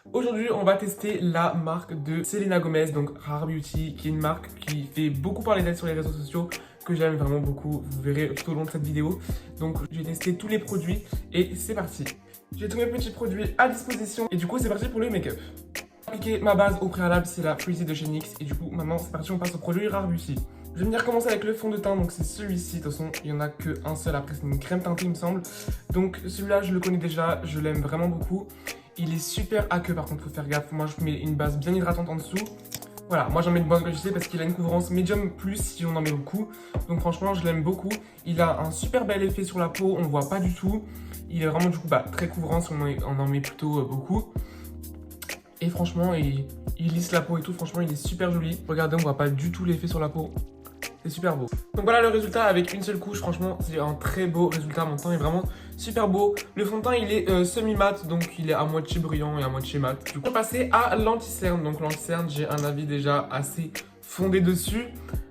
Aujourd'hui, on va tester la marque de Selena Gomez, donc Rare Beauty, qui est une marque qui fait beaucoup parler d'elle sur les réseaux sociaux, que j'aime vraiment beaucoup. Vous verrez tout au long de cette vidéo. Donc, j'ai testé tous les produits et c'est parti. J'ai tous mes petits produits à disposition et du coup, c'est parti pour le make-up. Appliquer ma base au préalable, c'est la Pretty de chez NYX et du coup, maintenant, c'est parti, on passe au produit Rare Beauty. Je vais venir commencer avec le fond de teint, donc c'est celui-ci. De toute façon, il n'y en a qu'un seul. Après, c'est une crème teintée, il me semble. Donc, celui-là, je le connais déjà, je l'aime vraiment beaucoup. Il est super aqueux, par contre, faut faire gaffe. Moi, je mets une base bien hydratante en dessous. Voilà, moi j'en mets une bonne quantité parce qu'il a une couvrance médium plus si on en met beaucoup. Donc franchement, je l'aime beaucoup. Il a un super bel effet sur la peau, on ne voit pas du tout. Il est vraiment du coup très couvrant si on en met plutôt beaucoup. Et franchement, il lisse la peau et tout. Franchement, il est super joli. Regardez, on voit pas du tout l'effet sur la peau. C'est super beau. Donc voilà le résultat avec une seule couche. Franchement, c'est un très beau résultat. Mon teint est vraiment super beau. Le fond de teint, il est semi-mat. Donc, il est à moitié brillant et à moitié mat. Du coup, on va passer à l'anti-cerne. Donc, l'anti-cerne, j'ai un avis déjà assez fondé dessus.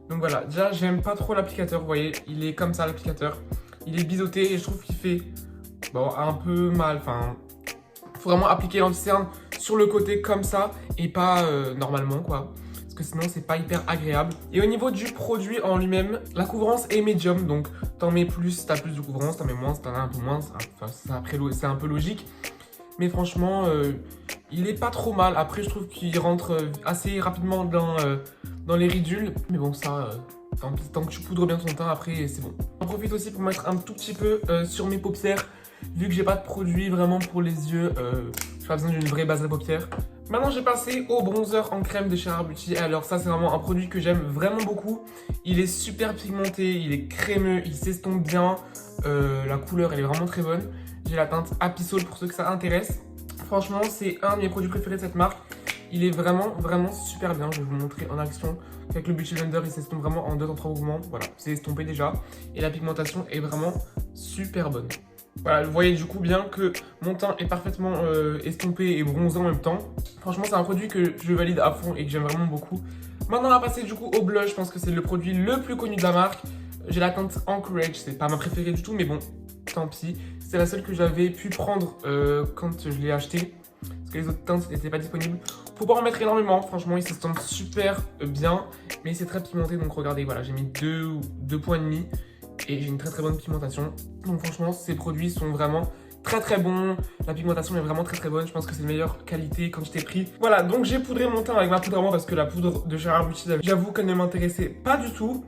Donc voilà, déjà, j'aime pas trop l'applicateur. Vous voyez, il est comme ça, l'applicateur. Il est biseauté et je trouve qu'il fait bon, un peu mal. Enfin, faut vraiment appliquer l'anti-cerne sur le côté comme ça et pas normalement, quoi. Sinon c'est pas hyper agréable. Et au niveau du produit en lui-même, la couvrance est médium, donc t'en mets plus, t'as plus de couvrance, t'en mets moins, t'en as un peu moins, enfin, c'est un peu logique. Mais franchement, il est pas trop mal. Après, je trouve qu'il rentre assez rapidement dans les ridules. Mais bon, ça, tant que tu poudres bien ton teint, après, c'est bon. J'en profite aussi pour mettre un tout petit peu sur mes paupières. Vu que j'ai pas de produit vraiment pour les yeux, j'ai pas besoin d'une vraie base à paupières. Maintenant, j'ai passé au bronzer en crème de chez Rare Beauty. Alors ça, c'est vraiment un produit que j'aime vraiment beaucoup. Il est super pigmenté, il est crémeux, il s'estompe bien. La couleur, elle est vraiment très bonne. J'ai la teinte Happy Soul pour ceux que ça intéresse. Franchement, c'est un de mes produits préférés de cette marque. Il est vraiment, vraiment super bien. Je vais vous montrer en action. Avec le Beauty Blender, il s'estompe vraiment en 2 en 3 mouvements. Voilà, c'est estompé déjà. Et la pigmentation est vraiment super bonne. Voilà, vous voyez du coup bien que mon teint est parfaitement estompé et bronzé en même temps. Franchement, c'est un produit que je valide à fond et que j'aime vraiment beaucoup. Maintenant, on va passer du coup au blush. Je pense que c'est le produit le plus connu de la marque. J'ai la teinte Anchorage, c'est pas ma préférée du tout, mais bon, tant pis. C'est la seule que j'avais pu prendre quand je l'ai acheté. Parce que les autres teintes n'étaient pas disponibles. Faut pas en mettre énormément, franchement, il s'estompe super bien. Mais c'est très pigmenté, donc regardez, voilà, j'ai mis 2 points et demi. Et j'ai une très très bonne pigmentation. Donc franchement, ces produits sont vraiment très très bons. La pigmentation est vraiment très très bonne. Je pense que c'est de meilleure qualité quand je t'ai pris. Voilà, donc j'ai poudré mon teint avec ma poudre à moi parce que la poudre de chez Rare Beauty, j'avoue qu'elle ne m'intéressait pas du tout.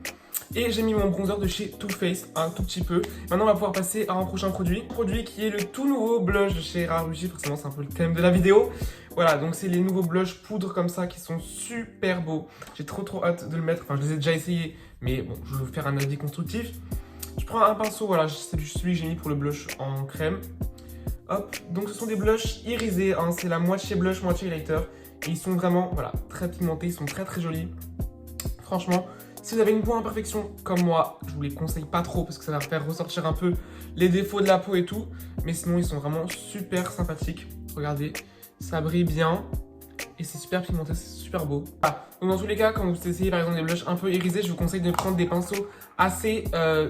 Et j'ai mis mon bronzer de chez Too Faced un tout petit peu. Maintenant, on va pouvoir passer à un prochain produit. Produit qui est le tout nouveau blush de chez Rare Beauty. Forcément, c'est un peu le thème de la vidéo. Voilà, donc c'est les nouveaux blushs poudre comme ça qui sont super beaux. J'ai trop hâte de le mettre. Enfin, je les ai déjà essayés, mais bon, je vais vous faire un avis constructif. Je prends un pinceau, voilà, c'est celui que j'ai mis pour le blush en crème. Hop, donc ce sont des blushs irisés, hein, c'est la moitié blush, moitié highlighter. Et ils sont vraiment, voilà, très pigmentés, ils sont très très jolis. Franchement, si vous avez une peau imperfection comme moi, je vous les conseille pas trop parce que ça va faire ressortir un peu les défauts de la peau et tout. Mais sinon, ils sont vraiment super sympathiques. Regardez, ça brille bien. Et c'est super pigmenté, c'est super beau. Ah, donc dans tous les cas, quand vous essayez par exemple des blushs un peu irisés, je vous conseille de prendre des pinceaux assez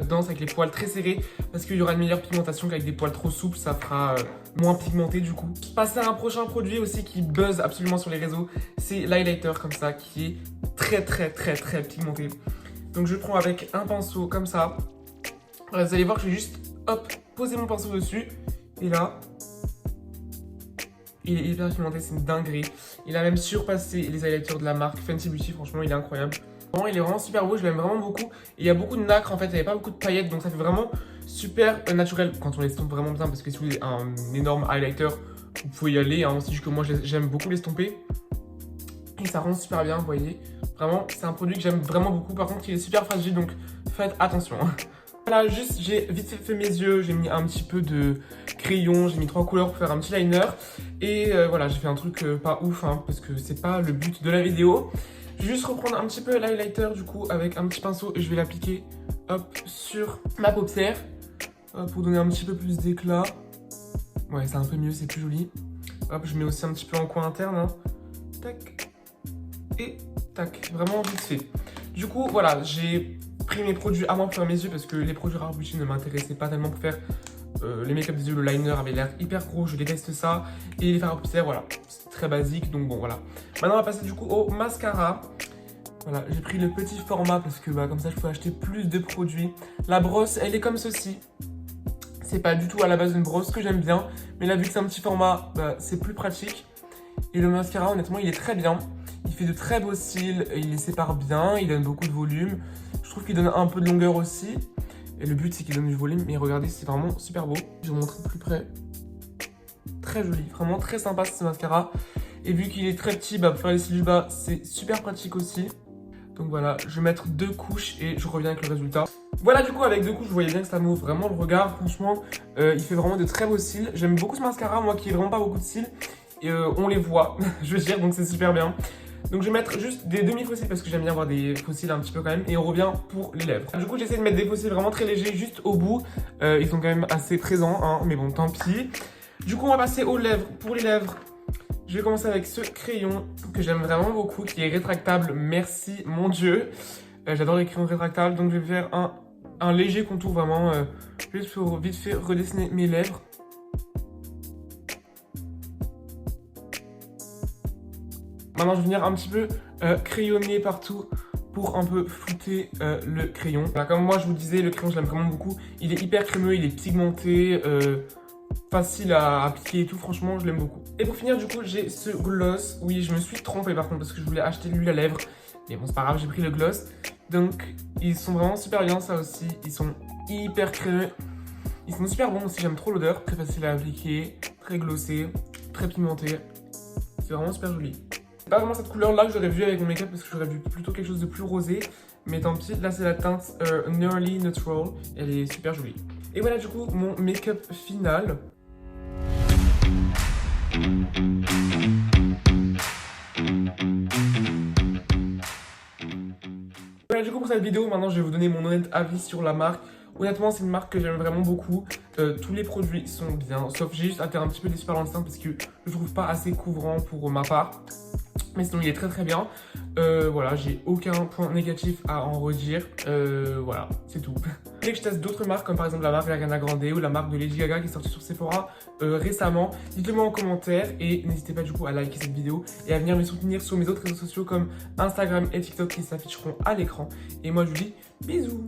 denses avec les poils très serrés parce qu'il y aura une meilleure pigmentation qu'avec des poils trop souples, ça fera moins pigmenté du coup. Passer à un prochain produit aussi qui buzz absolument sur les réseaux, c'est l'highlighter comme ça qui est très pigmenté. Donc je prends avec un pinceau comme ça. Voilà, vous allez voir que je vais juste hop, poser mon pinceau dessus et là, il est hyper pigmenté, c'est une dinguerie. Il a même surpassé les highlighters de la marque Fenty Beauty, franchement il est incroyable. Vraiment, il est vraiment super beau, je l'aime vraiment beaucoup. Et il y a beaucoup de nacre en fait, il n'y avait pas beaucoup de paillettes, donc ça fait vraiment super naturel quand on l'estompe vraiment bien. Parce que si vous avez un énorme highlighter, vous pouvez y aller, hein. C'est juste que moi j'aime beaucoup l'estomper. Et ça rend super bien, vous voyez. Vraiment, c'est un produit que j'aime vraiment beaucoup. Par contre, il est super fragile, donc faites attention. Voilà, juste, j'ai vite fait mes yeux, j'ai mis un petit peu de crayon, j'ai mis 3 couleurs pour faire un petit liner. Et voilà, j'ai fait un truc pas ouf, hein, parce que c'est pas le but de la vidéo. Je vais juste reprendre un petit peu l'highlighter, du coup, avec un petit pinceau, et je vais l'appliquer, hop, sur ma paupière, pour donner un petit peu plus d'éclat. Ouais, c'est un peu mieux, c'est plus joli. Hop, je mets aussi un petit peu en coin interne, hein. Tac, et tac, vraiment vite fait. Du coup, voilà, j'ai pris mes produits à moi pour faire mes yeux parce que les produits Rare Beauty ne m'intéressaient pas tellement pour faire les make-up des yeux, le liner avait l'air hyper gros, je déteste ça. Et les fards à paupières, voilà, c'est très basique, donc bon, voilà. Maintenant, on va passer du coup au mascara. Voilà, j'ai pris le petit format parce que comme ça, je peux acheter plus de produits. La brosse, elle est comme ceci. C'est pas du tout à la base une brosse que j'aime bien, mais là, vu que c'est un petit format, c'est plus pratique. Et le mascara, honnêtement, il est très bien. Il fait de très beaux cils, il les sépare bien, il donne beaucoup de volume. Je trouve qu'il donne un peu de longueur aussi. Et le but, c'est qu'il donne du volume. Mais regardez, c'est vraiment super beau. Je vais vous montrer de plus près. Très joli, vraiment très sympa ce mascara. Et vu qu'il est très petit, pour faire les cils du bas, c'est super pratique aussi. Donc voilà, je vais mettre 2 couches et je reviens avec le résultat. Voilà, du coup, avec 2 couches, vous voyez bien que ça m'ouvre vraiment le regard. Franchement, il fait vraiment de très beaux cils. J'aime beaucoup ce mascara, moi qui n'ai vraiment pas beaucoup de cils. Et on les voit, je veux dire, donc c'est super bien. Donc je vais mettre juste des demi-faux cils parce que j'aime bien avoir des faux cils un petit peu quand même. Et on revient pour les lèvres. Du coup, j'essaie de mettre des faux cils vraiment très légers juste au bout. Ils sont quand même assez présents, hein, mais bon, tant pis. Du coup, on va passer aux lèvres. Pour les lèvres, je vais commencer avec ce crayon que j'aime vraiment beaucoup, qui est rétractable. Merci, mon Dieu. J'adore les crayons rétractables, donc je vais faire un léger contour vraiment, juste pour vite fait redessiner mes lèvres. Maintenant, je vais venir un petit peu crayonner partout pour un peu flouter le crayon. Voilà, comme moi, je vous disais, le crayon, je l'aime vraiment beaucoup. Il est hyper crémeux, il est pigmenté, facile à appliquer et tout. Franchement, je l'aime beaucoup. Et pour finir, du coup, j'ai ce gloss. Oui, je me suis trompée par contre parce que je voulais acheter l'huile à lèvres. Mais bon, c'est pas grave, j'ai pris le gloss. Donc, ils sont vraiment super bien, ça aussi. Ils sont hyper crémeux. Ils sont super bons aussi, j'aime trop l'odeur. Très facile à appliquer, très glossé, très pimenté. C'est vraiment super joli. C'est pas vraiment cette couleur là que j'aurais vu avec mon make-up parce que j'aurais vu plutôt quelque chose de plus rosé. Mais tant pis, là c'est la teinte Nearly Natural. Elle est super jolie. Et voilà du coup mon make-up final. Voilà du coup pour cette vidéo, maintenant je vais vous donner mon honnête avis sur la marque. Honnêtement, c'est une marque que j'aime vraiment beaucoup. Tous les produits sont bien, sauf j'ai juste été un petit peu déçu par l'instinct parce que je trouve pas assez couvrant pour ma part. Mais sinon, il est très très bien. Voilà, j'ai aucun point négatif à en redire. Voilà, c'est tout. Dès que je teste d'autres marques, comme par exemple la marque Ariana Grande ou la marque de Lady Gaga qui est sortie sur Sephora récemment, dites-le moi en commentaire et n'hésitez pas du coup à liker cette vidéo et à venir me soutenir sur mes autres réseaux sociaux comme Instagram et TikTok qui s'afficheront à l'écran. Et moi, je vous dis bisous.